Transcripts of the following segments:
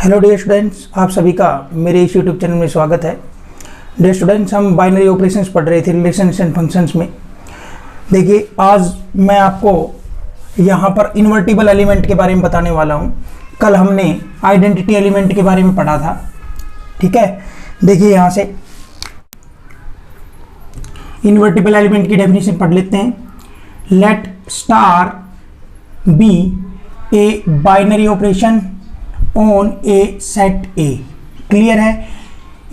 Hello dear students, आप सभी का मेरे इस यूट्यूब चैनल में स्वागत है। डियर स्टूडेंट्स, हम बाइनरी ऑपरेशंस पढ़ रहे थे रिलेशंस एंड फंक्शंस में। देखिए, आज मैं आपको यहाँ पर इन्वर्टिबल एलिमेंट के बारे में बताने वाला हूँ। कल हमने आइडेंटिटी एलिमेंट के बारे में पढ़ा था, ठीक है। देखिए, यहाँ से इन्वर्टिबल एलिमेंट की डेफिनेशन पढ़ लेते हैं। Let star be a binary operation on a set A. Clear है?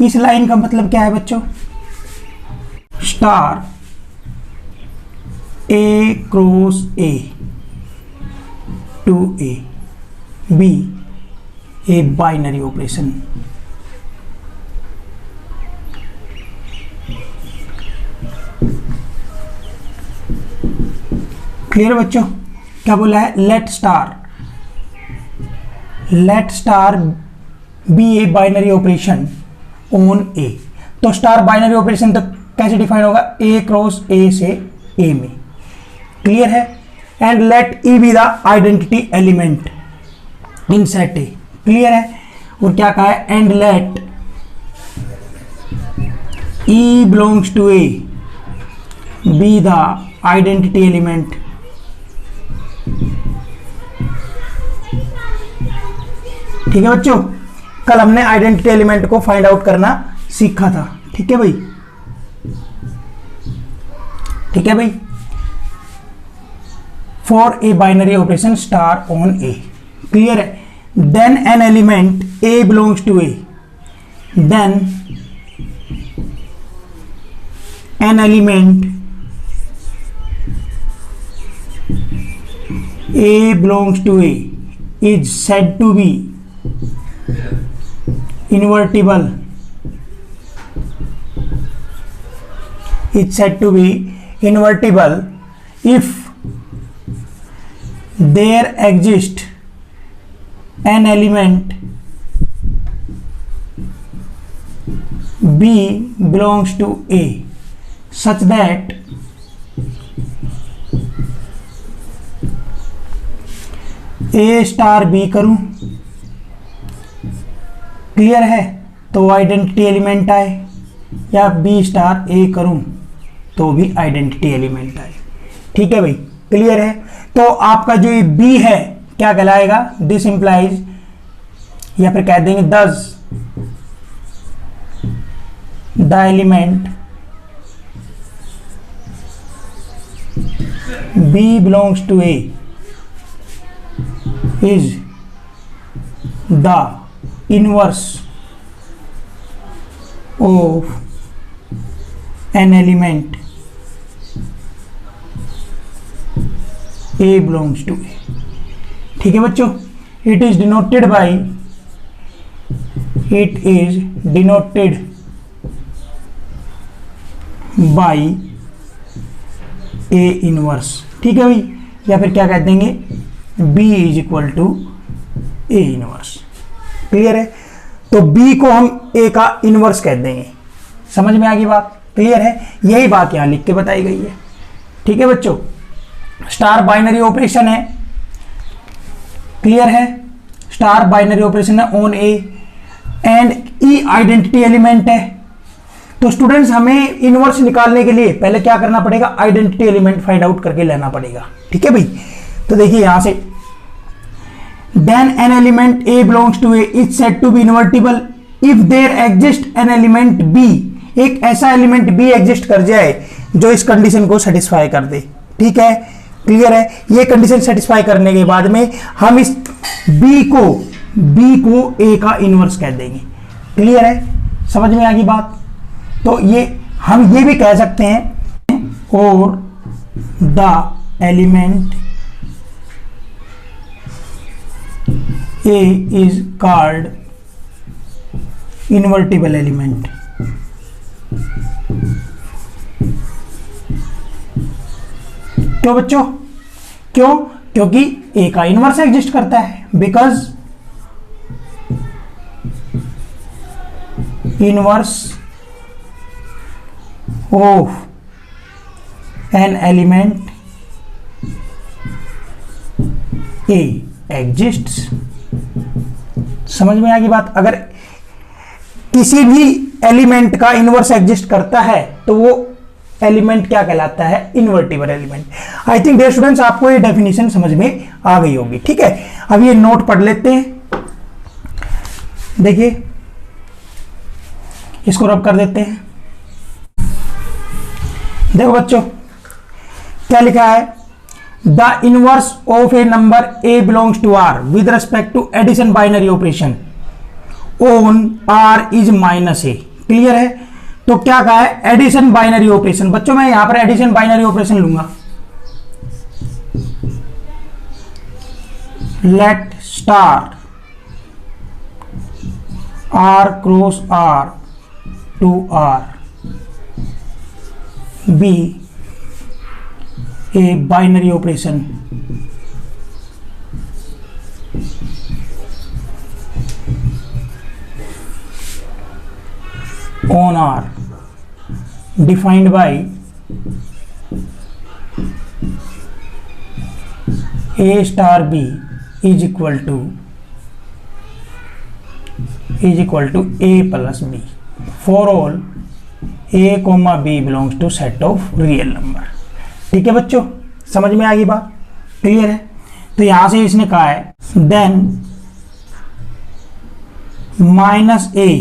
इस लाइन का मतलब क्या है बच्चों? Star A cross A to A be a binary operation. Clear बच्चों? क्या बोला है? Let star be a binary operation on A. तो स्टार बाइनरी ऑपरेशन तो कैसे डिफाइन होगा? ए क्रॉस ए से ए में। क्लियर है? And let e be the identity element in set A. Clear है? और क्या कहा है? And let e belongs to A be the identity element ठीक है बच्चों। कल हमने आइडेंटिटी एलिमेंट को फाइंड आउट करना सीखा था, ठीक है भाई? ठीक है भाई। For a binary operation star on A. Clear है? Then an element a belongs to A, then an element a belongs to A is said to be invertible, is said to be invertible if there exists an element B belongs to A such that A star B करूं। Clear है? तो identity element आए, या B star ए करूं तो भी identity element आए। ठीक है भाई? क्लियर है? तो आपका जो ये बी है क्या कहलाएगा? दिस इंप्लाइज, या फिर कह देंगे thus the element B belongs to A is the inverse of an element A belongs to A। ठीक है बच्चों? It is denoted by A inverse। ठीक है भाई? या फिर क्या कह देंगे? B is equal to A inverse. Clear है? तो B को हम A का इनवर्स कह देंगे। समझ में आ गई बात? क्लियर है? यही बात यहां लिख के बताई गई है। ठीक है बच्चों? स्टार बाइनरी ऑपरेशन है। क्लियर है? स्टार बाइनरी ऑपरेशन है on A and E identity element है। तो स्टूडेंट्स, हमें इनवर्स निकालने के लिए पहले क्या करना पड़ेगा? आइडेंटिटी एलिमेंट फाइंड आउट करके लेना पड़ेगा। ठीक है भाई? तो देखिए यहां से, then an element A belongs to A is said to be invertible if there exists an element B। एक ऐसा एलिमेंट B एग्जिस्ट कर जाए जो इस कंडीशन को सेटिस्फाई कर दे। ठीक है? क्लियर है? ये कंडीशन सेटिस्फाई करने के बाद में हम इस B को A का इनवर्स कह देंगे। क्लियर है? समझ में आ गई बात? तो ये हम ये भी कह सकते हैं, और the element A is called invertible element। क्यों बच्चों? क्यों? क्योंकि A का इनवर्स एग्जिस्ट करता है। Because inverse of an element A exists समझ में आ गई बात। अगर किसी भी एलिमेंट का इनवर्स एग्जिस्ट करता है तो वो एलिमेंट क्या कहलाता है, invertible element. I think dear students आपको ये डेफिनेशन समझ में आ गई होगी। ठीक है, अब ये नोट पढ़ लेते हैं। देखिए इसको रब कर देते हैं। देखो बच्चों क्या लिखा है, the inverse of a number A belongs to R with respect to addition binary operation on R is minus A. Clear है। तो क्या कहा है, एडिशन बाइनरी ऑपरेशन। बच्चों मैं यहां पर एडिशन बाइनरी ऑपरेशन लूंगा। Let star R cross R to R be a binary operation on R defined by A star B is equal to A plus B for all A comma B belongs to set of real number। ठीक है बच्चों, समझ में आ गई बात, clear है। तो यहां से इसने कहा है then minus A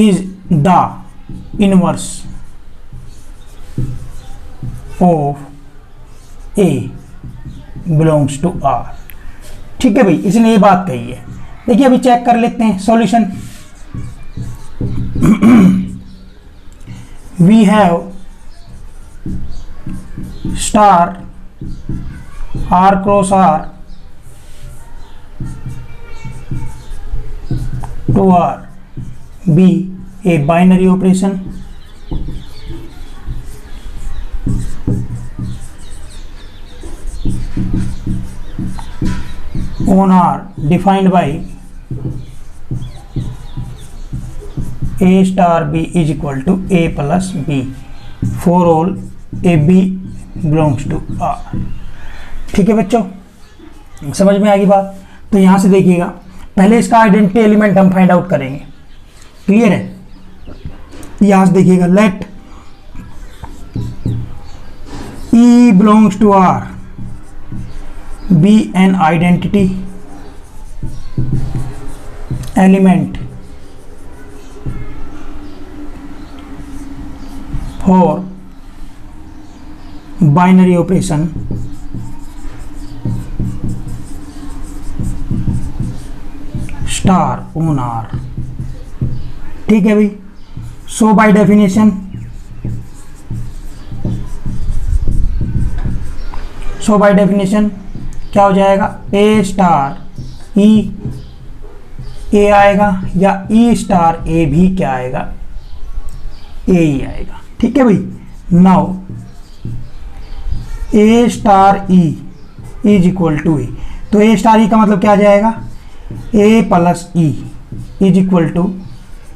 is the inverse of A belongs to R। ठीक है भाई, इसने ये बात कही है। देखिए अभी चेक कर लेते हैं solution. We have star R cross R to R B a binary operation on R defined by A star B is equal to A plus B for all A B belongs to R। ठीक है बच्चों, समझ में आ गई बात। तो यहां से देखिएगा, पहले इसका आइडेंटिटी एलिमेंट हम फाइंड आउट करेंगे। क्लियर है। यहां से देखिएगा, late E belongs to R be an identity element for binary operation star on R। ठीक है भाई। सो बाय डेफिनेशन क्या हो जाएगा, ए स्टार ई ए आएगा या ई स्टार ए भी क्या आएगा, ए ही आएगा। ठीक है भाई। Now a star e is equal to a, तो ए स्टार ई का मतलब क्या आ जाएगा, a plus e is equal to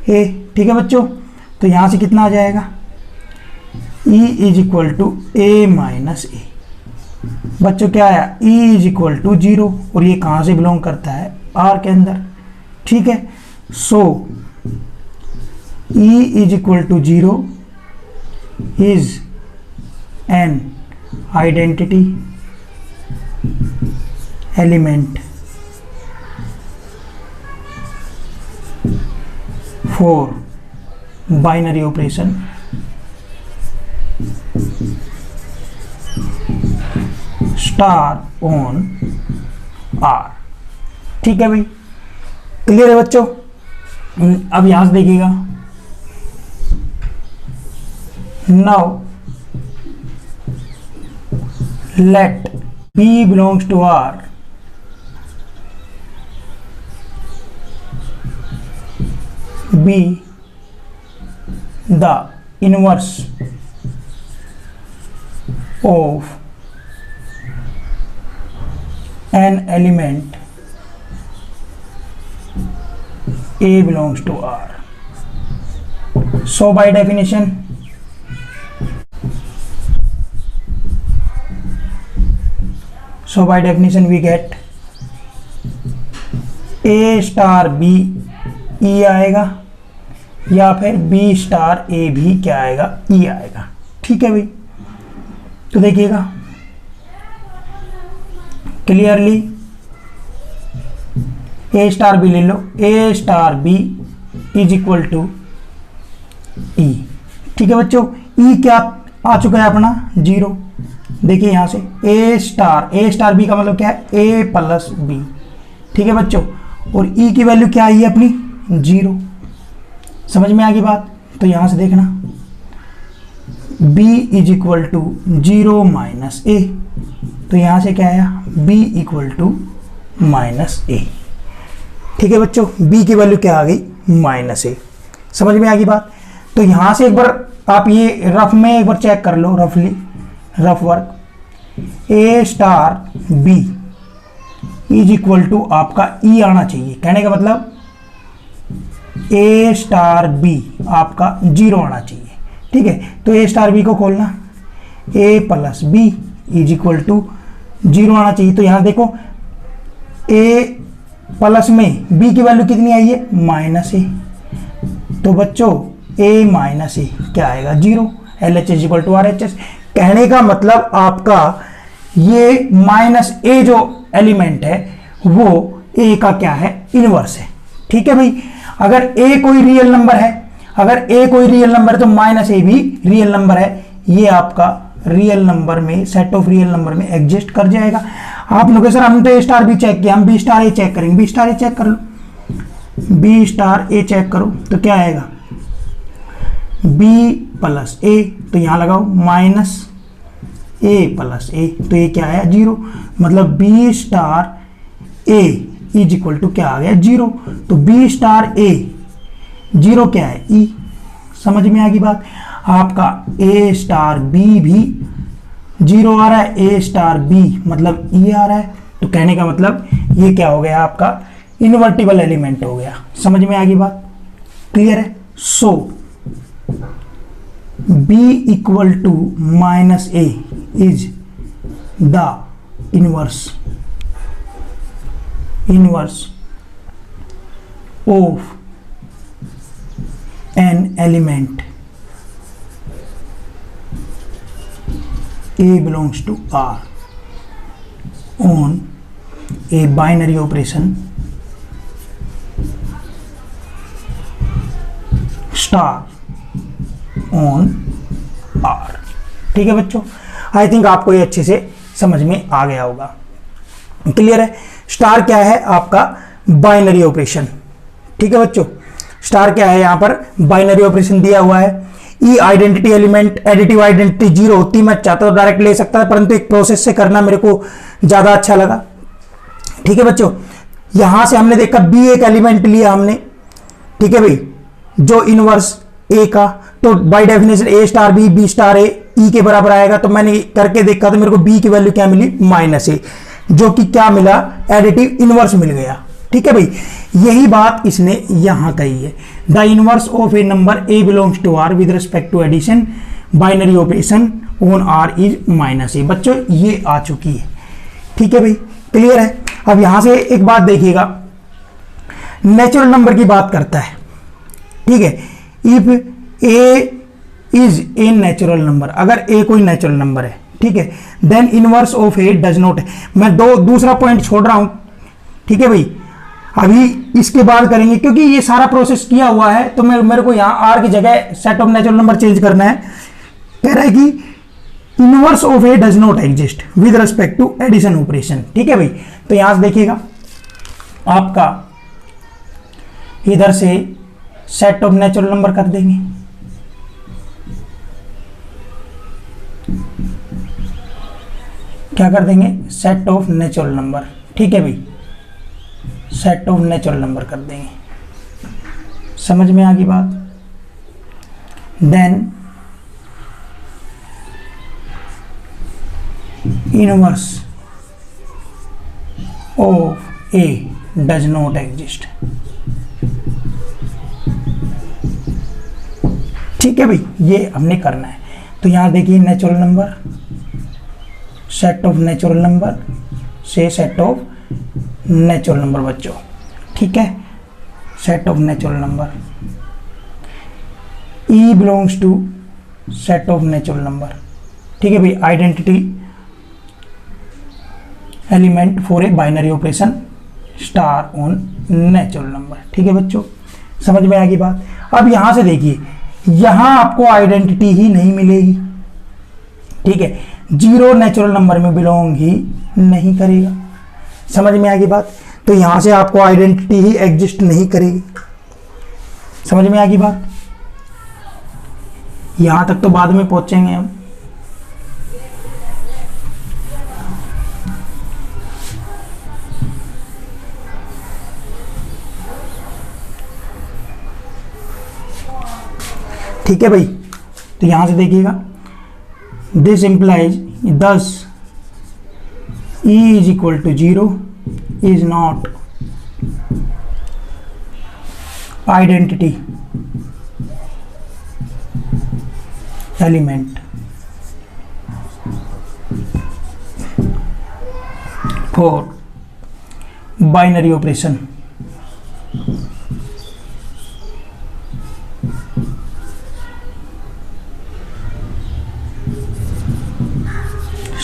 a. ठीक है बच्चों, तो यहां से कितना आ जाएगा, E is equal to a minus a. बच्चों क्या आया, E इज इक्वल टू 0, और ये कहां से बिलोंग करता है, R के अंदर। ठीक है। So E is equal to 0 is an identity element for binary operation star on R. ठीक है भाई, क्लियर है बच्चों। अब यहां से देखिएगा, now late P belongs to R be the inverse of an element A belongs to R। So by definition we get A star B E आएगा, या फिर बी स्टार ए भी क्या आएगा, ई आएगा। ठीक है भाई, तो देखिएगा क्लियरली, ए स्टार बी ले लो, a star b is equal to e. ठीक है बच्चों, ई क्या आ चुका है अपना 0। देखिए यहां से ए स्टार बी का मतलब क्या है, ए प्लस बी। ठीक है बच्चों, और ई की वैल्यू क्या आई है अपनी 0। समझ में आ गई बात। तो यहां से देखना b is equal to 0 minus a, तो यहां से क्या आया b equal to minus a. ठीक है बच्चों, b की वैल्यू क्या आ गई माइनस ए। समझ में आ गई बात। तो यहां से एक बार आप ये रफ में एक बार चेक कर लो, rough work, a star b is equal to आपका ई आना चाहिए। कहने का मतलब ए स्टार बी आपका 0 आना चाहिए। ठीक है, तो ए स्टार बी को खोलना, a plus b is equal to 0 आना चाहिए। तो यहां देखो ए प्लस में बी की वैल्यू कितनी आई है माइनस ए, तो बच्चों ए माइनस ए क्या आएगा 0। L H is equal to R H S. कहने का मतलब आपका ये माइनस ए जो एलिमेंट है वो ए का क्या है, इनवर्स है। ठीक है भाई, अगर ए कोई रियल नंबर है, तो माइनस ए भी रियल नंबर है। ये आपका रियल नंबर में, सेट ऑफ रियल नंबर में एग्जिस्ट कर जाएगा। आप लोग सर हमने तो ए स्टार बी चेक किया, हम बी स्टार ए चेक करेंगे। बी स्टार ए चेक कर लो, बी स्टार ए चेक करो तो क्या आएगा बी प्लस ए, तो यहां लगाओ माइनस ए प्लस ए, तो ये क्या आया 0। मतलब B star A is equal to क्या आ गया 0। तो बी स्टार ए 0 क्या है ई। समझ में आ गई बात। आपका ए स्टार बी भी 0 आ रहा है, ए स्टार बी मतलब ई आ रहा है। तो कहने का मतलब ये क्या हो गया आपका इनवर्टिबल एलिमेंट हो गया। समझ में आ गई बात, क्लियर है। So b equal to minus a is the inverse of an element a belongs to R on a binary operation star on R। ठीक है बच्चों, आई थिंक आपको ये अच्छे से समझ में आ गया होगा, क्लियर है। स्टार क्या है आपका बाइनरी ऑपरेशन। ठीक है बच्चों, स्टार क्या है, यहां पर बाइनरी ऑपरेशन दिया हुआ है। ई आइडेंटिटी एलिमेंट, एडिटिव आइडेंटिटी 0 होती, मैं चाहता तो डायरेक्ट ले सकता था, परंतु एक प्रोसेस से करना मेरे को ज्यादा अच्छा लगा। ठीक है बच्चों, यहां से हमने देखा बी एक एलिमेंट लिया हमने, ठीक है भाई, जो इनवर्स ए का, तो by definition a star b star a e के बराबर आएगा। तो मैंने करके देखा तो मेरे को बी की वैल्यू क्या मिली माइनस ए, जो कि क्या मिला एडिटिव इनवर्स मिल गया। ठीक है भाई, यही बात इसने यहां कही है। The inverse of a number A belongs to R with respect to addition binary operation on R is minus a. बच्चों ये आ चुकी है। ठीक है भाई, क्लियर है। अब यहां से एक बात देखिएगा, नेचुरल नंबर की बात करता है। ठीक है, if a is a natural number, अगर ए कोई नेचुरल नंबर है, ठीक है, then inverse of a does not. मैं दूसरा पॉइंट छोड़ रहा हूं। ठीक है भाई, अभी इसके बाद करेंगे क्योंकि ये सारा प्रोसेस किया हुआ है, तो मेरे को यहां आर की जगह set of natural number change करना है। कह रहा है कि inverse of a does not exist with respect to addition operation. ठीक है भाई, तो यहां से देखिएगा आपका इधर से सेट ऑफ नेचुरल नंबर कर देंगे। क्या कर देंगे, सेट ऑफ नेचुरल नंबर। ठीक है भाई, सेट ऑफ नेचुरल नंबर कर देंगे। समझ में आ गई बात। Then inverse of a does not exist. ठीक है भाई, ये हमने करना है। तो यहां देखिए natural number, set of natural number से सेट ऑफ नेचुरल नंबर बच्चों। ठीक है, set of natural number. E belongs to set of natural number. ठीक है भाई, identity element for a binary operation star on natural number. ठीक है बच्चों, समझ में आ गई बात। अब यहां से देखिए, यहां आपको आइडेंटिटी ही नहीं मिलेगी। ठीक है, जीरो नेचुरल नंबर में बिलोंग ही नहीं करेगा। समझ में आ गई बात। तो यहां से आपको आइडेंटिटी ही एग्जिस्ट नहीं करेगी। समझ में आ गई बात। यहां तक तो बाद में पहुंचेंगे हम। ठीक है भाई, तो यहां से देखिएगा, this implies thus e is equal to 0 is not identity element for binary operation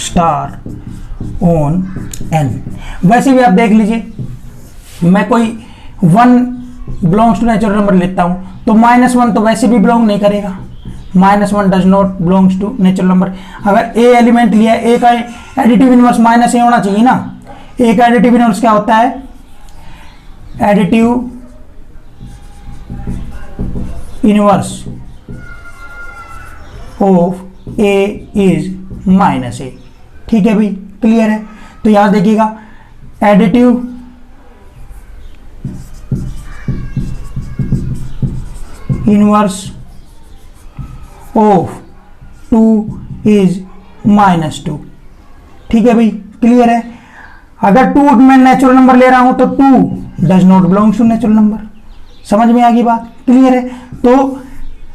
star on N. वैसे भी आप देख लीजिए, मैं कोई 1 बिलोंग्स टू नेचुरल नंबर लेता हूं तो -1 तो वैसे भी बिलोंग नहीं करेगा। -1 does not belongs to natural number. अगर ए एलिमेंट लिया, ए का एडिटिव इनवर्स -a होना चाहिए ना। ए का एडिटिव इनवर्स क्या होता है? Additive inverse of A is -a। ठीक है भाई, क्लियर है। तो यहां देखिएगा, एडिटिव इनवर्स ऑफ 2 इज -2। ठीक है भाई, क्लियर है। अगर 2 मैं नेचुरल नंबर ले रहा हूं तो 2 does not belong to natural number. समझ में आ गई बात, क्लियर है। तो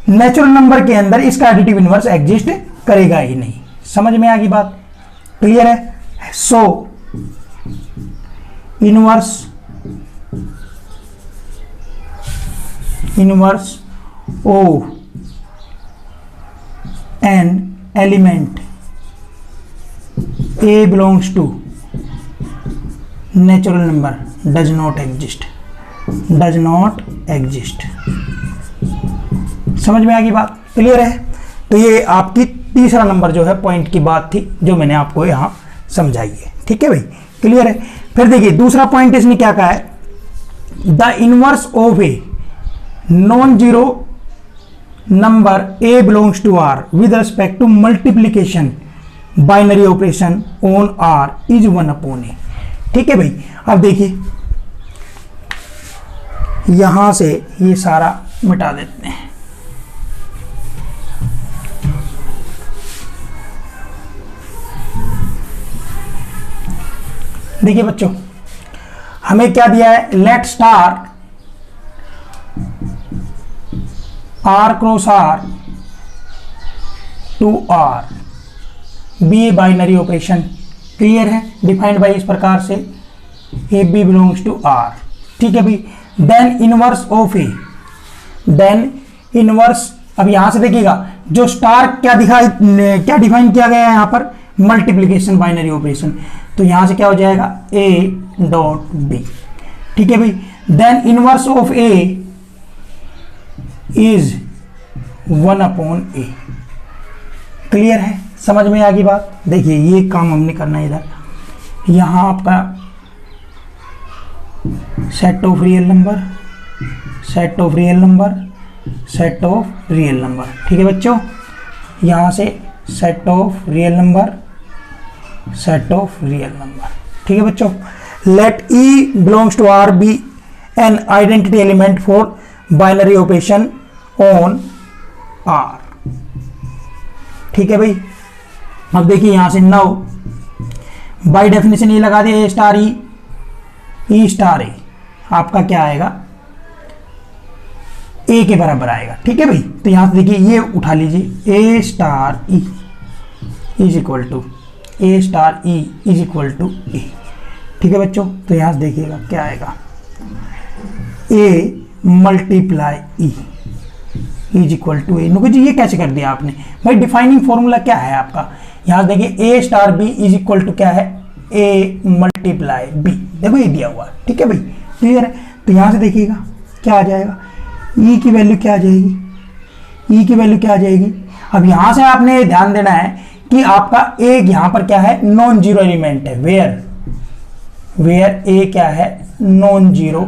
नेचुरल नंबर के अंदर इसका एडिटिव इनवर्स एग्जिस्ट करेगा ही नहीं। समझ में आ गई बात, क्लियर है। So inverse of an element a belongs to natural number does not exist. समझ में आ गई बात, क्लियर है। तो ये आपकी तीसरा नंबर जो है पॉइंट की बात थी, जो मैंने आपको यहां समझाई है। ठीक है भाई, क्लियर है। फिर देखिए, दूसरा पॉइंट इसने क्या कहा है? The inverse of a non zero number A belongs to R with respect to multiplication binary operation on R is 1/a। ठीक है भाई, अब देखिए, यहां से ये सारा मिटा देते हैं। देखिए बच्चों, हमें क्या दिया है? Let star R cross R to R be a binary operation. Clear है, डिफाइंड बाई इस प्रकार से, a b belongs to R। ठीक है भाई, then inverse of a, then inverse. अब यहां से देखिएगा, जो स्टार क्या डिफाइन किया गया है यहां पर? Multiplication binary operation. तो यहां से क्या हो जाएगा? a dot b। ठीक है भाई, then inverse of a is 1/a। Clear है, समझ में आ गई बात। देखिए, ये काम हमने करना है इधर। यहां आपका set of real number, set of real number, set of real number. ठीक है बच्चों, यहां से set of real number, set of real number. ठीक है बच्चों, let e belongs to R be an identity element for binary operation on R. ठीक है भाई, अब देखिए यहां से नाउ बाय डेफिनेशन ये लगा दिया, ए स्टार ई स्टार ए आपका क्या आएगा? ए के बराबर आएगा। ठीक है भाई, तो यहां से देखिए, ये उठा लीजिए, a star e is equal to a star e is equal to a. ठीक है बच्चों, तो यहां से देखिएगा क्या आएगा? A multiply e is equal to a. नुको जी ये कैसे कर दिया आपने भाई? डिफाइनिंग फॉर्मूला क्या है आपका? यहां देखिए a star b is equal to क्या है? A multiply b. देखो ये दिया हुआ, ठीक है भाई, क्लियर है? तो यहां से देखिएगा क्या आ जाएगा, ई की वैल्यू क्या आ जाएगी? ई की वैल्यू क्या आ जाएगी? अब यहां से आपने ध्यान देना है कि आपका ए यहां पर क्या है? नॉन जीरो एलिमेंट है। वेयर ए क्या है? नॉन जीरो,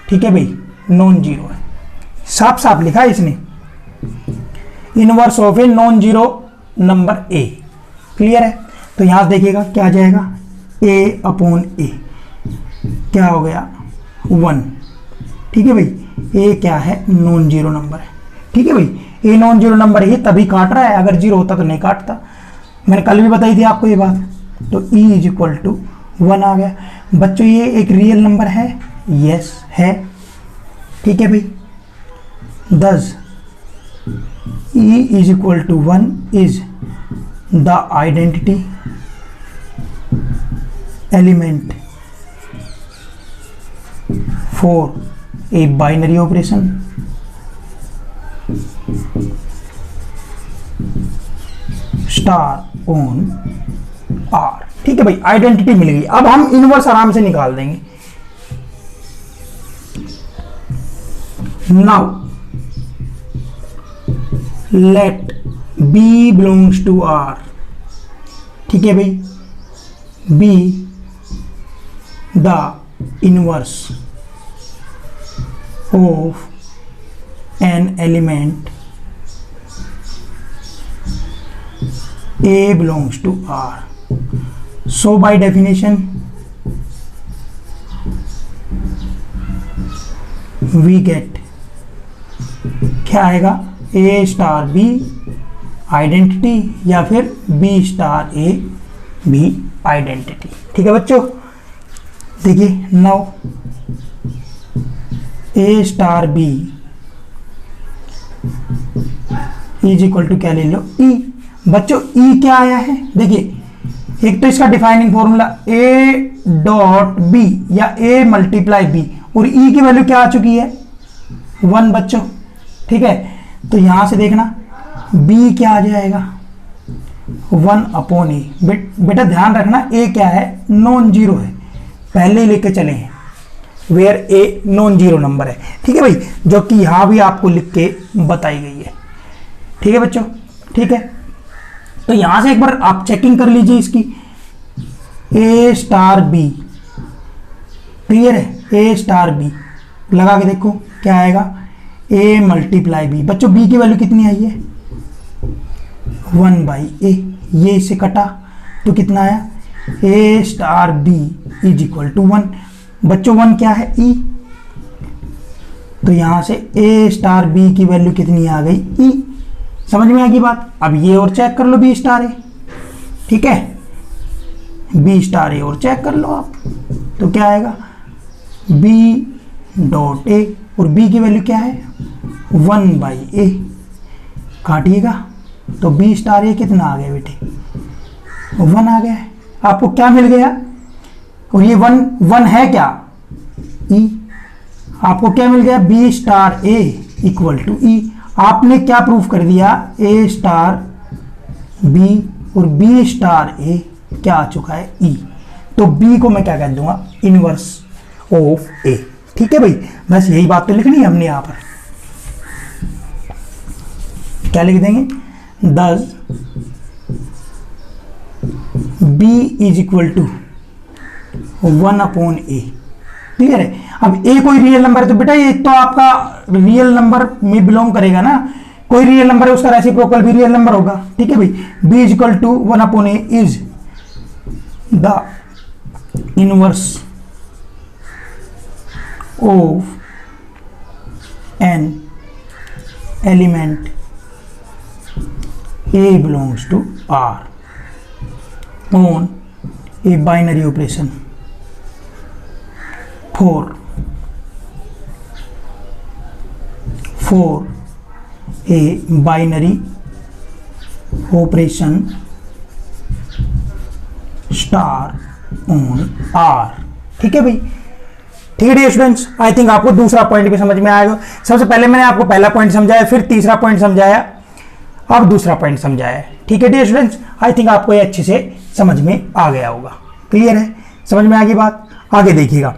ठीक है भाई, नॉन जीरो है। साफ साफ लिखा है इसने, inverse of a non zero number A, clear है? तो यहां से देखिएगा क्या आ जाएगा? ए अपॉन ए क्या हो गया? 1, ठीक है भाई। ए क्या है? नॉन जीरो नंबर है, ठीक है भाई। ए नॉन जीरो नंबर है तभी काट रहा है, अगर जीरो होता तो नहीं काटता। मैंने कल भी बताई थी आपको ये बात। तो ई इज इक्वल टू 1 आ गया। बच्चों ये एक रियल नंबर है? यस है, ठीक है भाई। Thus e is equal to 1 is the identity element for a binary operation star on R, ठीक है भाई। आइडेंटिटी मिल गई। अब हम इनवर्स आराम से निकाल देंगे। Now let b belongs to R, ठीक है भाई। B the inverse of an element A belongs to R. So by definition we get क्या आएगा? A स्टार B आइडेंटिटी या फिर B star A B identity, ठीक है बच्चों। देखिए now A star B is equal to क्या ले लो? E। बच्चों ई क्या आया है? देखिए एक तो इसका defining formula a dot b या ए मल्टीप्लाई बी, और ई की वैल्यू क्या आ चुकी है? 1 बच्चों, ठीक है। तो यहां से देखना बी क्या आ जाएगा? 1 अपॉन ए। बेटा ध्यान रखना ए क्या है? नॉन जीरो है, पहले ही लेके चले हैं। Where a non zero number है, ठीक है भाई, जो कि यहां भी आपको लिख के बताई गई है, ठीक है बच्चों, ठीक है। तो यहां से एक बार आप चेकिंग कर लीजिए इसकी। ए स्टार बी, क्लियर है? ए स्टार बी लगा के देखो क्या आएगा? A multiply B. बच्चों बी की वैल्यू कितनी आई है? 1 बाई ए। ये इससे कटा तो कितना आया? A star b is equal to 1। बच्चों 1 क्या है? ई। तो यहां से ए स्टार बी की वैल्यू कितनी आ गई? ई। समझ में आ गई बात? अब ये और चेक कर लो बी स्टार ए, ठीक है। बी स्टार ए और चेक कर लो आप, तो क्या आएगा? बी डॉट ए, और बी की वैल्यू क्या है? 1 बाई ए। काटिएगा तो बी स्टार ए कितना आ गया बेटे? 1 आ गया है। आपको क्या मिल गया? और ये 1 है क्या? ई। आपको क्या मिल गया? B star a equal to e. आपने क्या प्रूफ कर दिया? ए स्टार बी और बी स्टार ए क्या आ चुका है? ई। तो बी को मैं क्या कह दूंगा? इनवर्स ऑफ ए, ठीक है भाई। बस यही बात तो लिखनी है हमने यहां पर। क्या लिख देंगे? 10 b is equal to 1 upon a, clear है। अब ए कोई रियल नंबर है तो बेटा ये तो आपका रियल नंबर में बिलोंग करेगा ना। कोई रियल नंबर है उसका रेसिप्रोकल भी रियल नंबर होगा, ठीक है भाई। B is equal to 1 upon a is the inverse of an element a belongs to R on a binary operation for a binary operation star on R, ठीक है भाई। ठीक है डियर स्टूडेंट्स, आई थिंक आपको दूसरा point भी समझ में आएगा। सबसे पहले मैंने आपको पहला पॉइंट समझाया, फिर तीसरा पॉइंट समझाया, अब दूसरा पॉइंट समझाया। ठीक है डियर स्टूडेंट्स, आई थिंक आपको ये अच्छे से समझ में आ गया होगा। क्लियर है, समझ में आ गई बात। आगे देखिएगा,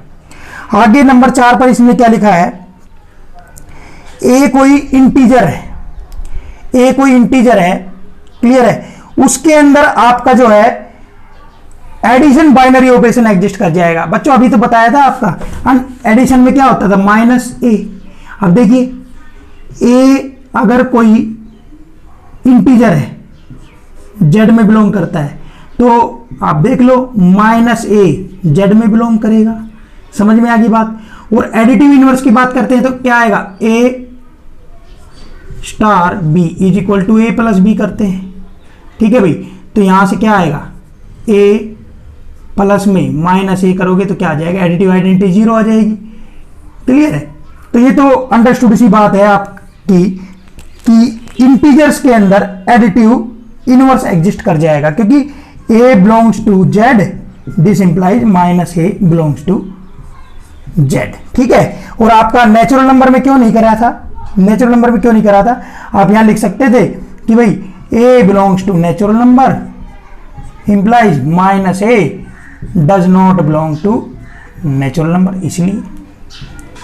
आगे नंबर 4 पर इसमें क्या लिखा है, ए कोई इंटीजर है, ए कोई इंटीजर है, क्लियर है, उसके अंदर आपका जो है एडिशन बाइनरी ऑपरेशन एग्जिस्ट कर जाएगा। बच्चों अभी तो बताया था आपका, एडिशन में क्या होता था, माइनस ए। अब देखिए ए अगर कोई इंटीजर है, जेड में बिलोंग करता है, तो आप देख लो माइनस ए जेड में बिलोंग करेगा। समझ में आ गई बात। और एडिटिव इनवर्स की बात करते हैं तो क्या आएगा, a star b is equal to a plus b करते हैं। ठीक है भाई, तो यहां से क्या आएगा, ए प्लस में माइनस ए करोगे तो क्या आ जाएगा, एडिटिव आइडेंटिटी 0 आ जाएगी। क्लियर है, तो ये तो अंडरस्टूड सी बात है आपकी कि इंटीजर्स के अंदर एडिटिव इनवर्स एग्जिस्ट कर जाएगा, क्योंकि a belongs to z, this implies minus a belongs to z। ठीक है, और आपका नेचुरल नंबर में क्यों नहीं करा था, नेचुरल नंबर में क्यों नहीं करा था, आप यहां लिख सकते थे कि भाई a belongs to natural number implies minus a does not belong to natural number, इसलिए।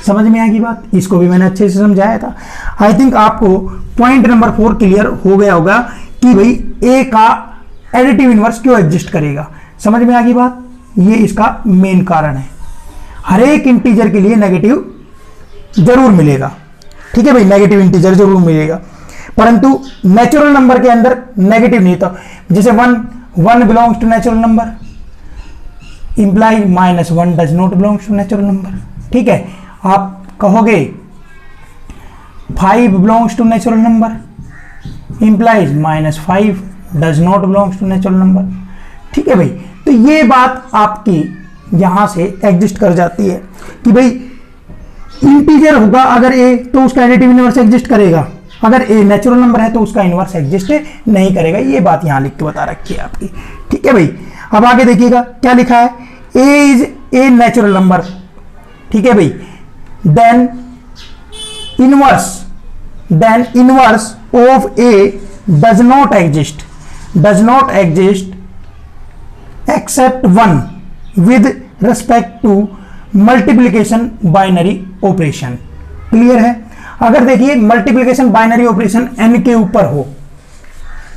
समझ में आ गई बात, इसको भी मैंने अच्छे से समझाया था। आई थिंक आपको पॉइंट नंबर 4 क्लियर हो गया होगा कि भाई ए का एडिटिव इनवर्स क्यों एग्जिस्ट करेगा। समझ में आ गई बात, ये इसका मेन कारण है। हर एक इंटीजर के लिए नेगेटिव जरूर मिलेगा। ठीक है भाई, नेगेटिव इंटीजर जरूर मिलेगा, परंतु नेचुरल नंबर के अंदर नेगेटिव नहीं था। जैसे 1 belongs to natural number imply minus 1 does not belongs to natural number. ठीक है, आप कहोगे 5 belongs to natural number implies minus 5 does not belongs to natural number. ठीक है भाई, तो ये बात आपकी यहां से एग्जिस्ट कर जाती है कि भाई इंटीजर होगा अगर ए तो उसका एडिटिव इनवर्स एग्जिस्ट करेगा, अगर ए नेचुरल नंबर है तो उसका इनवर्स एग्जिस्ट नहीं करेगा। ये बात यहां लिख के बता रखी है आपकी। ठीक है भाई, अब आगे देखिएगा क्या लिखा है, a is a natural number. ठीक है भाई, then inverse of a does not exist except 1 with respect to multiplication binary operation. Clear है, अगर देखिए मल्टीप्लीकेशन बाइनरी ऑपरेशन n के ऊपर हो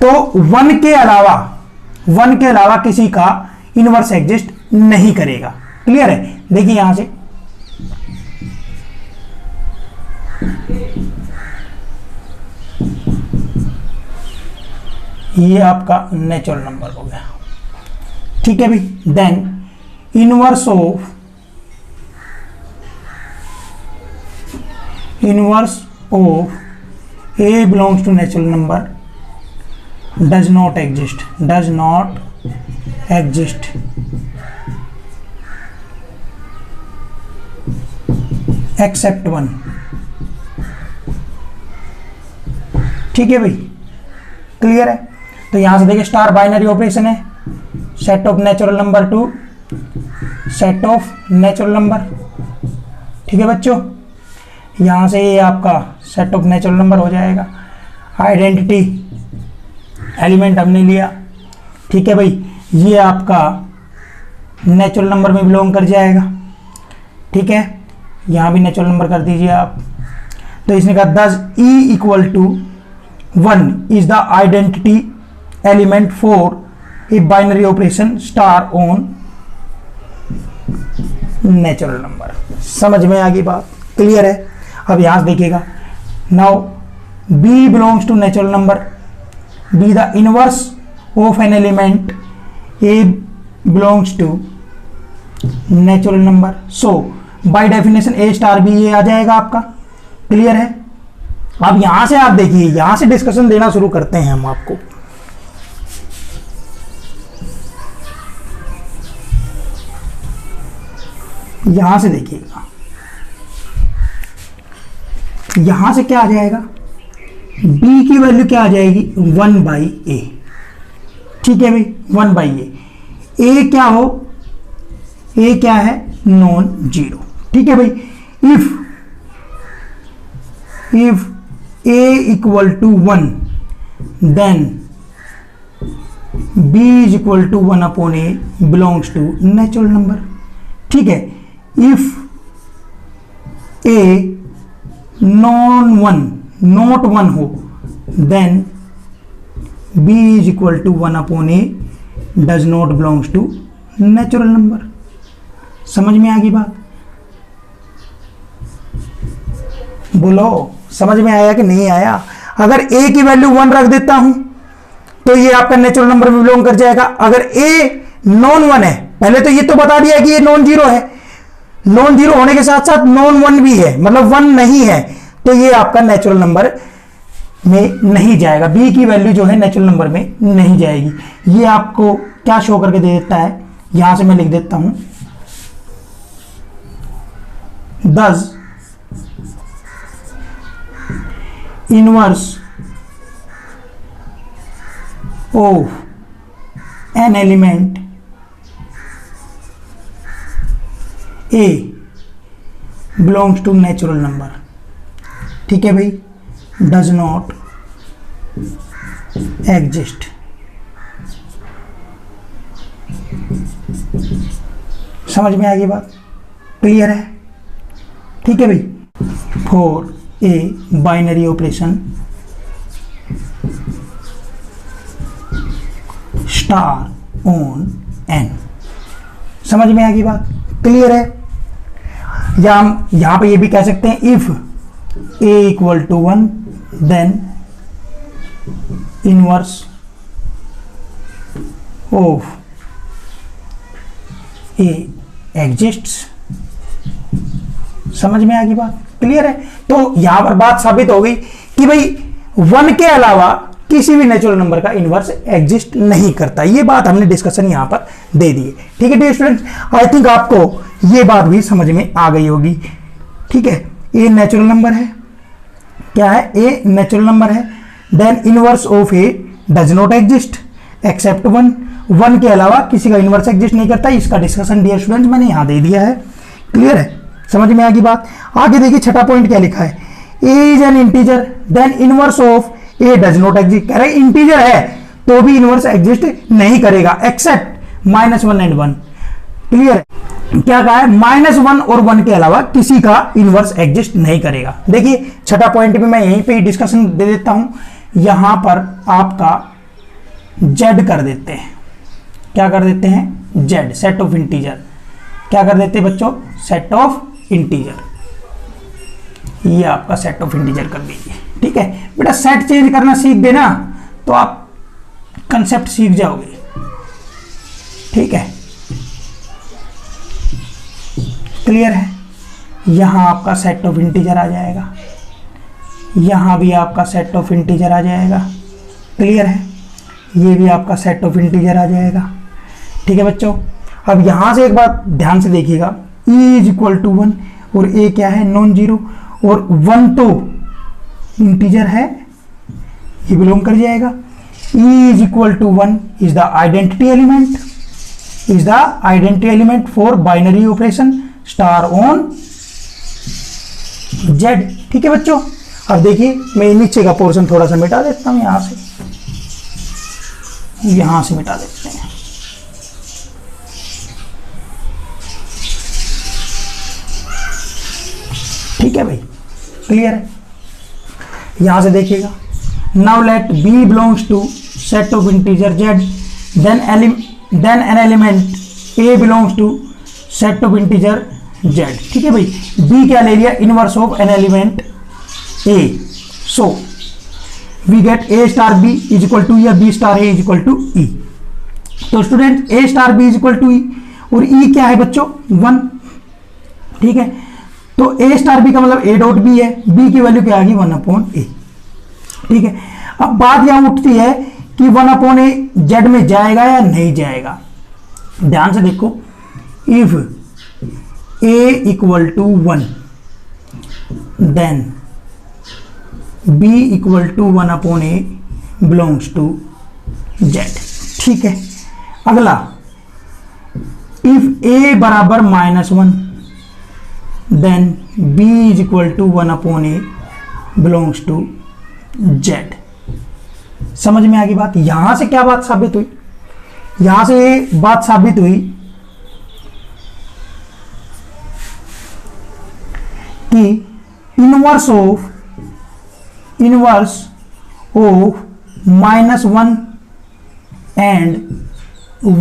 तो 1 के अलावा किसी का इनवर्स एग्जिस्ट नहीं करेगा। क्लियर है, देखिए यहां से ये आपका नेचुरल नंबर हो गया। ठीक है भाई, then inverse of a belongs to natural number does not exist except 1। ठीक है भाई, क्लियर है, तो यहां से देखिए स्टार बाइनरी ऑपरेशन है, set of natural number two set of natural number. ठीक है बच्चों, यहां से ये आपका सेट ऑफ नेचुरल नंबर हो जाएगा। आइडेंटिटी एलिमेंट हमने लिया। ठीक है भाई, ये आपका नेचुरल नंबर में बिलोंग कर जाएगा। ठीक है, यहां भी नेचुरल नंबर कर दीजिए आप। तो इसने कहा thus e equal to 1 is the identity element for a binary operation star on natural number. समझ में आ गई बात, क्लियर है। अब यहां से देखिएगा, now b belongs to natural number, b the inverse of an element a belongs to natural number. So by definition a star b ये आ जाएगा आपका। क्लियर है, अब यहां से आप देखिए, यहां से डिस्कशन देना शुरू करते हैं हम आपको। यहां से देखिएगा, यहां से क्या आ जाएगा, b की वैल्यू क्या आ जाएगी 1/a। ठीक है भाई, 1/a। a क्या हो, a क्या है नॉन जीरो। ठीक है भाई। If a equal to 1 then b is equal to 1 upon a belongs to natural number. ठीक है, इफ a नॉट 1 हो then b is equal to 1 upon a does not belongs to natural number. समझ में आ गई बात? बोलो, समझ में आया कि नहीं आया? अगर a की वैल्यू 1 रख देता हूं तो ये आपका नेचुरल नंबर में बिलोंग कर जाएगा। अगर a नॉन 1 है, पहले तो ये तो बता दिया कि ये नॉन जीरो है, नॉन जीरो होने के साथ साथ नॉन 1 भी है, मतलब 1 नहीं है, तो ये आपका नेचुरल नंबर में नहीं जाएगा। b की वैल्यू जो है नेचुरल नंबर में नहीं जाएगी। ये आपको क्या शो करके दे देता है, यहां से मैं लिख देता हूं, thus inverse of an element a belongs to natural number। ठीक है भाई, does not exist। समझ में आ गई बात? क्लियर है? ठीक है भाई। For a binary operation star on N. समझ में आ गई बात? क्लियर है? या हम यहां पे ये भी कह सकते हैं, if a equal to 1 then inverse of a exists. समझ में आ गई बात? क्लियर है? तो यहां पर बात साबित हो गई कि भाई 1 के अलावा किसी भी नेचुरल नंबर का इनवर्स एग्जिस्ट नहीं करता। ये बात हमने डिस्कशन यहां पर दे दी है। ठीक है डियर स्टूडेंट्स, आई थिंक आपको ये बात भी समझ में आ गई होगी। ठीक है, ए नेचुरल नंबर है, क्या है? ए नेचुरल नंबर है। Then inverse of a does not exist except 1। 1 के अलावा किसी का इनवर्स एग्जिस्ट नहीं करता। इसका डिस्कशन डियर स्टूडेंट्स मैंने यहां दे दिया है। क्लियर है? समझ में आ गई बात? आगे देखिए छठा पॉइंट क्या लिखा है, a is an integer then inverse of a does not exist. कह रहे इंटीजर है तो भी इनवर्स एग्जिस्ट नहीं करेगा एक्सेप्ट -1 एंड 1। क्लियर है? क्या कहा है? -1 और 1 के अलावा किसी का इनवर्स एग्जिस्ट नहीं करेगा। देखिए छठा पॉइंट भी मैं यहीं पे डिस्कशन दे देता हूं। यहां पर आपका जेड कर देते हैं। क्या कर देते हैं? Z, set of integer. क्या कर देते हैं बच्चों? Set of integer. ये आपका सेट ऑफ इंटीजर कर दीजिए। ठीक है बेटा, सेट चेंज करना सीख देना तो आप कंसेप्ट सीख जाओगे। ठीक है, क्लियर है? यहां आपका सेट ऑफ इंटीजर आ जाएगा, यहां भी आपका सेट ऑफ इंटीजर आ जाएगा। क्लियर है? ये भी आपका सेट ऑफ इंटीजर आ जाएगा। ठीक है बच्चों, अब यहां से एक बात ध्यान से देखिएगा, e इज इक्वल टू 1 और a क्या है? नॉन जीरो, और 1 तो इंटीजर है, ये बिलोंग कर जाएगा। e is equal to 1 is the identity element, is the identity element for binary operation star on z। ठीक है बच्चों, अब देखिए मैं नीचे का पोर्शन थोड़ा सा मिटा देता हूं, यहां से मिटा देते हैं। ठीक है भाई, क्लियर है? यहां से देखिएगा, now let b belongs to set of integer z, then an element a belongs to set of integer z। ठीक है भाई, b क्या ले लिया? Inverse of an element a। So we get a star b is equal to या b star a is equal to e। तो student a star b is equal to e, और e क्या है बच्चों? 1। ठीक है, तो a स्टार b का मतलब a डॉट b है, b की वैल्यू क्या आ गई? 1 अपॉन a। ठीक है, अब बात यहां उठती है कि 1 अपॉन a z में जाएगा या नहीं जाएगा। ध्यान से देखो, if a equal to 1 then b equal to 1 upon a belongs to z। ठीक है, अगला इफ a बराबर -1 then b is equal to 1/a belongs to z। समझ में आ गई बात? यहां से क्या बात साबित हुई? यहां से बात साबित हुई कि इनवर्स ऑफ -1 एंड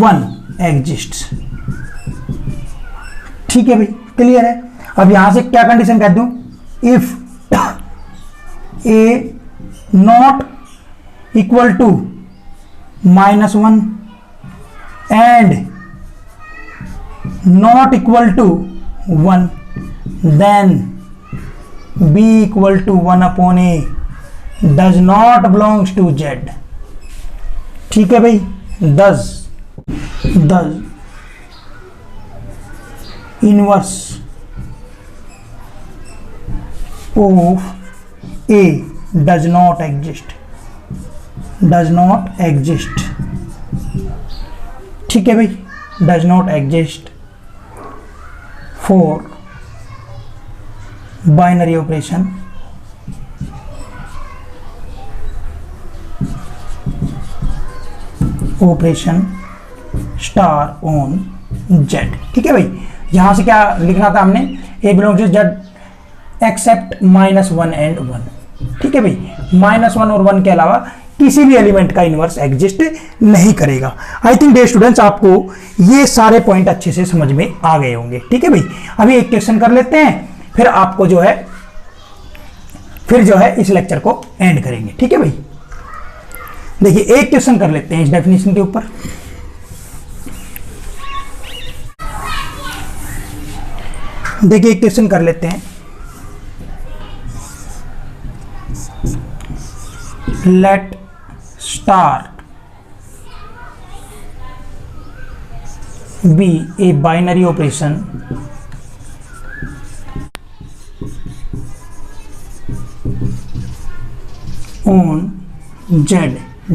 1 एग्जिस्ट्स। ठीक है भाई, क्लियर है? अब यहां से क्या कंडीशन कह दूं? If a not equal to -1 and not equal to 1, then b equal to 1/a does not belongs to z। ठीक है भाई? This inverse of a does not exist. ठीक है भाई? Does not exist for binary operation star on Z. ठीक है भाई? यहां से क्या लिखना था हमने? A belongs to Z except -1 and 1। ठीक है भाई? -1 और 1 के अलावा किसी भी एलिमेंट का इनवर्स एग्जिस्ट नहीं करेगा। आई थिंक डियर स्टूडेंट्स आपको ये सारे पॉइंट अच्छे से समझ में आ गए होंगे। ठीक है भाई? अभी एक क्वेश्चन कर लेते हैं, फिर आपको जो है इस लेक्चर को एंड करेंगे। ठीक है भाई? देखिए एक क्वेश्चन कर लेते हैं इस डेफिनेशन के ऊपर। देखिए एक क्वेश्चन कर लेते हैं। Let star be a binary operation on Z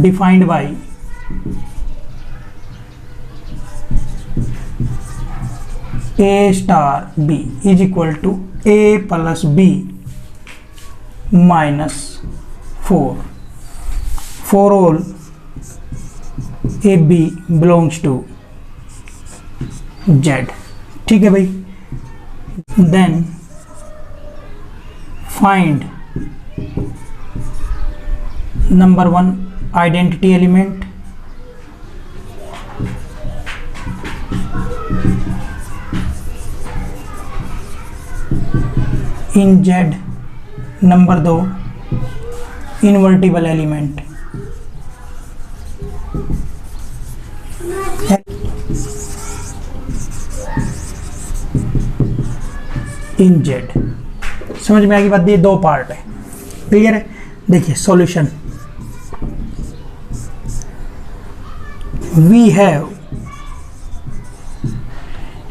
defined by A star B is equal to A plus B minus 4 for all A B belongs to Z। ठीक है भाई? then find number 1 identity element in Z, number 2 invertible element in Z। समझ में आ गई बात? ये दो पार्ट है। क्लियर है? देखिए solution, we have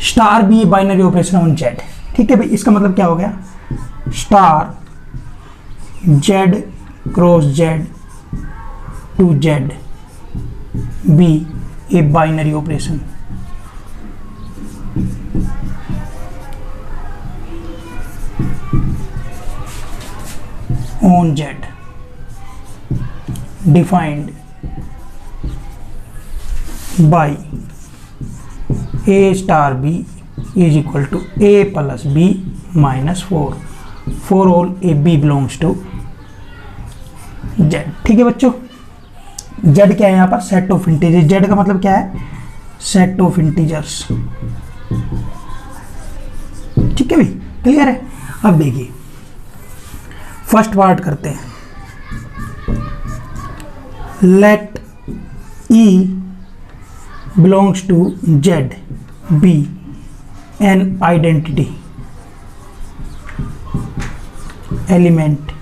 star be binary operation on Z. ठीक है भाई? इसका मतलब क्या हो गया? Star Z cross Z to Z be a binary operation on Z defined by A star B is equal to A plus B minus 4 for all A B belongs to Z। ठीक है बच्चों? Z क्या है यहाँ पर? Set of integers. Z का मतलब क्या है? Set of integers. ठीक है भाई? क्लियर है? अब देखिए फर्स्ट पार्ट करते हैं। Let E belongs to Z be an identity element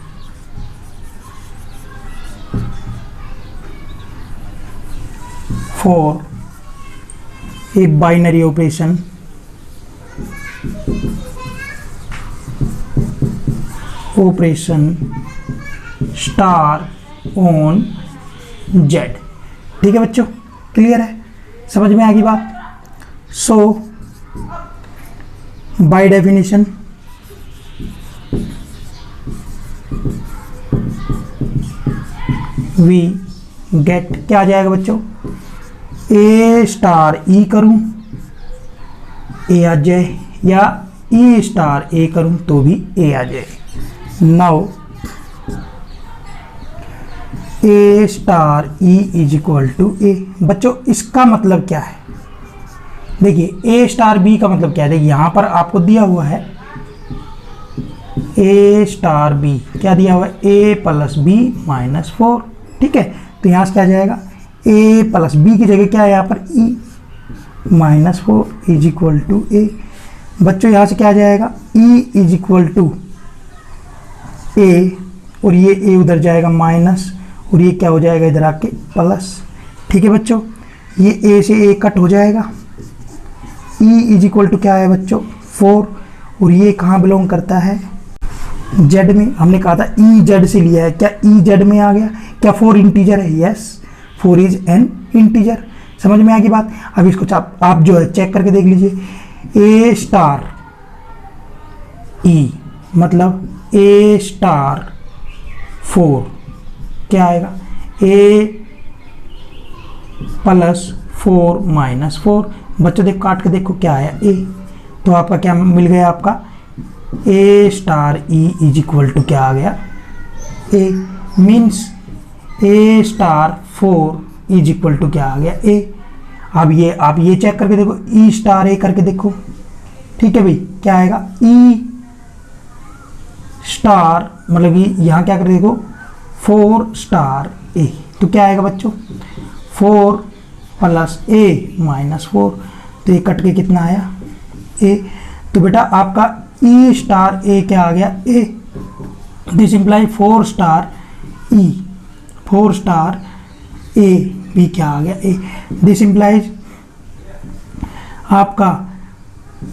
for a binary operation star on Z। ठीक है बच्चों? क्लियर है? समझ में आ गई बात? सो बाय डेफिनेशन वी गेट क्या आ जाएगा बच्चों, ए स्टार ई करूं ए आ जाए, या ई स्टार ए करूं तो भी ए आ जाए। Now a star e is equal to a. बच्चों इसका मतलब क्या है, देखिए ए स्टार बी का मतलब क्या है, देखिए यहां पर आपको दिया हुआ है ए स्टार बी, क्या दिया हुआ है, ए प्लस बी माइनस 4, ठीक है। तो यहां से क्या जाएगा, ए प्लस बी की जगह क्या है यहाँ पर E minus 4 is equal to a. बच्चों यहां से क्या जाएगा, ई इज इक्वल टू ए, और ये ए उधर जाएगा माइनस, और ये क्या हो जाएगा इधर आके प्लस, ठीक है बच्चों। ये ए से ए कट हो जाएगा, ई इज इक्वल टू क्या है बच्चों 4, और ये कहाँ बिलोंग करता है, जेड में। हमने कहा था ई जेड से लिया है, क्या ई जेड में आ गया, क्या 4 इंटीजर है, यस 4 इज एन इंटीजर। समझ में आ गई बात। अब इसको आप जो है चेक करके देख लीजिए, ए स्टार ई मतलब ए स्टार 4 क्या आएगा, ए प्लस 4 माइनस 4। बच्चों देख काट के देखो क्या आया ए, तो आपका क्या मिल गया, आपका a star e is equal to क्या आ गया a, means a star 4 is equal to क्या आ गया ए। अब ये आप ये चेक करके देखो, ई स्टार ए करके देखो, ठीक है भाई, क्या आएगा ई स्टार मतलब कि यहाँ क्या कर देखो 4 स्टार ए, तो क्या आएगा बच्चों 4 प्लस ए माइनस 4, तो ये कट के कितना आया ए। तो बेटा आपका ई स्टार ए क्या आ गया a, this implies 4 star e, 4 star a भी क्या आ गया ए, दिस इंप्लाइज आपका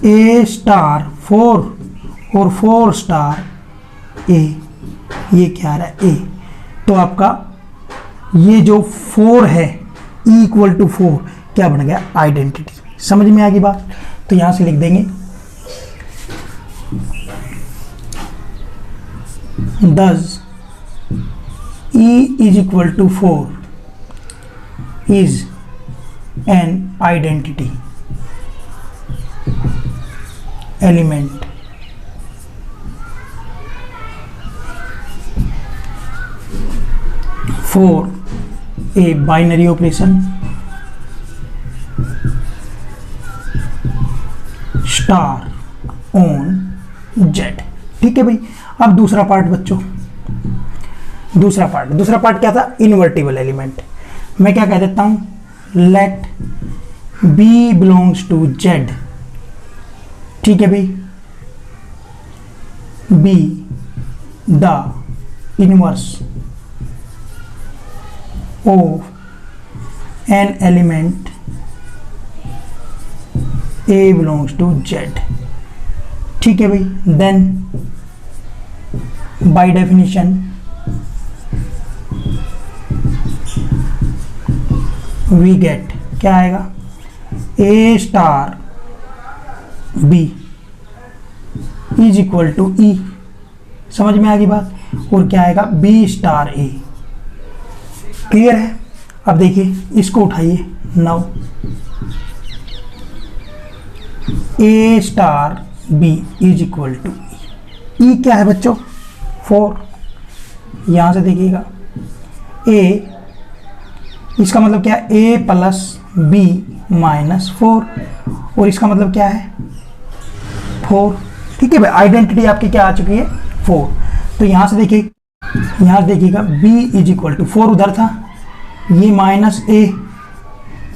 ए स्टार 4 और 4 स्टार ए, ये क्या आ रहा है ए। तो आपका ये जो 4 है ई इक्वल टू 4 क्या बन गया आइडेंटिटी। समझ में आ गई बात। तो यहां से लिख देंगे does E is equal to 4 is an identity element for a binary operation star on Z. ठीक है भाई। अब दूसरा पार्ट बच्चों, दूसरा पार्ट क्या था, इनवर्टिबल एलिमेंट। मैं क्या कह देता हूं, let b belongs to Z. ठीक है भाई, b the inverse of an element A belongs to Z। ठीक है भाई, then by definition we get क्या आएगा, A star B is equal to E। समझ में आ गई बात। और क्या आएगा, B स्टार A। क्लियर है। अब देखिए इसको उठाइए, now a star b is equal to e. क्या है बच्चों 4। यहां से देखिएगा ए, इसका मतलब क्या है ए प्लस बी माइनस 4, और इसका मतलब क्या है 4। ठीक है भाई, आइडेंटिटी आपकी क्या आ चुकी है 4। तो यहां से देखिए, यहां से देखिएगा बी इज इक्वल टू 4 उधर था, ये माइनस ए,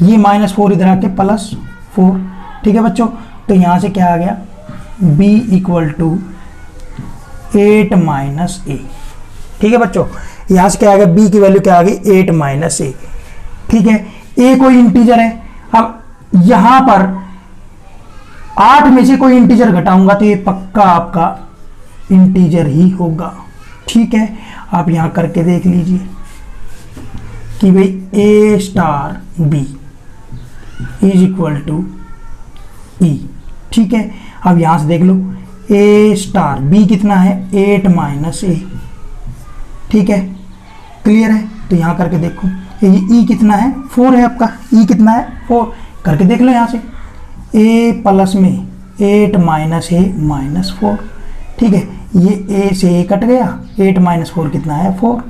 ये माइनस 4 इधर आके प्लस 4। ठीक है बच्चों। तो यहां से क्या आ गया, b equal to 8 minus a. ठीक है बच्चों, यहां से क्या आ गया, b की वैल्यू क्या आ गई 8 माइनस ए। ठीक है, a कोई इंटीजर है। अब यहां पर 8 में से कोई इंटीजर घटाऊंगा तो ये पक्का आपका इंटीजर ही होगा। ठीक है, आप यहां करके देख लीजिए कि भाई a star b is equal to e. ठीक है, अब यहां से देख लो ए स्टार बी कितना है 8 माइनस ए। ठीक है, क्लियर है। तो यहाँ करके देखो, ये ई कितना है 4 है आपका, ई कितना है 4, करके देख लो यहाँ से, ए प्लस में 8 माइनस ए माइनस 4, ठीक है, ये ए से ए कट गया, 8 माइनस 4 कितना है 4,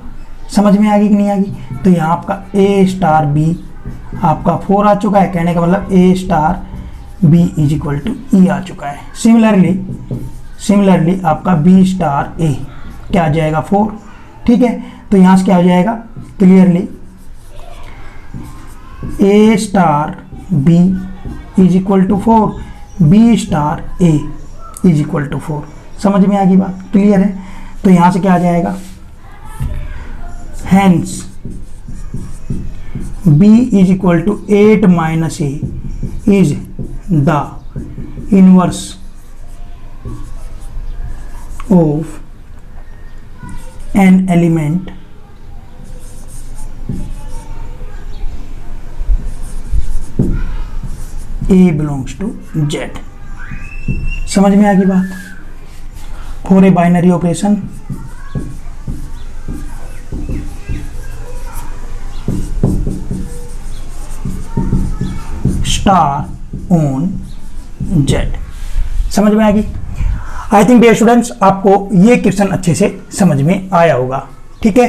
समझ में आ गई कि नहीं आ गई। तो यहाँ आपका ए स्टार बी आपका 4 आ चुका है, कहने का मतलब a star b is equal to e आ चुका है। सिमिलरली आपका बी स्टार ए क्या आ जाएगा 4, ठीक है। तो यहाँ से क्या हो जाएगा clearly, a star b is equal to 4, b star A is equal to 4, समझ में आ गई बात, क्लियर है। तो यहाँ से क्या आ जाएगा, hence b is equal to 8 minus a is the inverse of an element a belongs to Z, समझ में आ गई बात। For a binary operation star on Z, समझ में आ गई। आई थिंक डियर स्टूडेंट्स आपको ये क्वेश्चन अच्छे से समझ में आया होगा, ठीक है।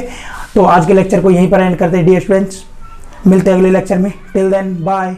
तो आज के लेक्चर को यहीं पर एंड करते हैं डियर स्टूडेंट्स, मिलते हैं अगले लेक्चर में, टिल देन बाय।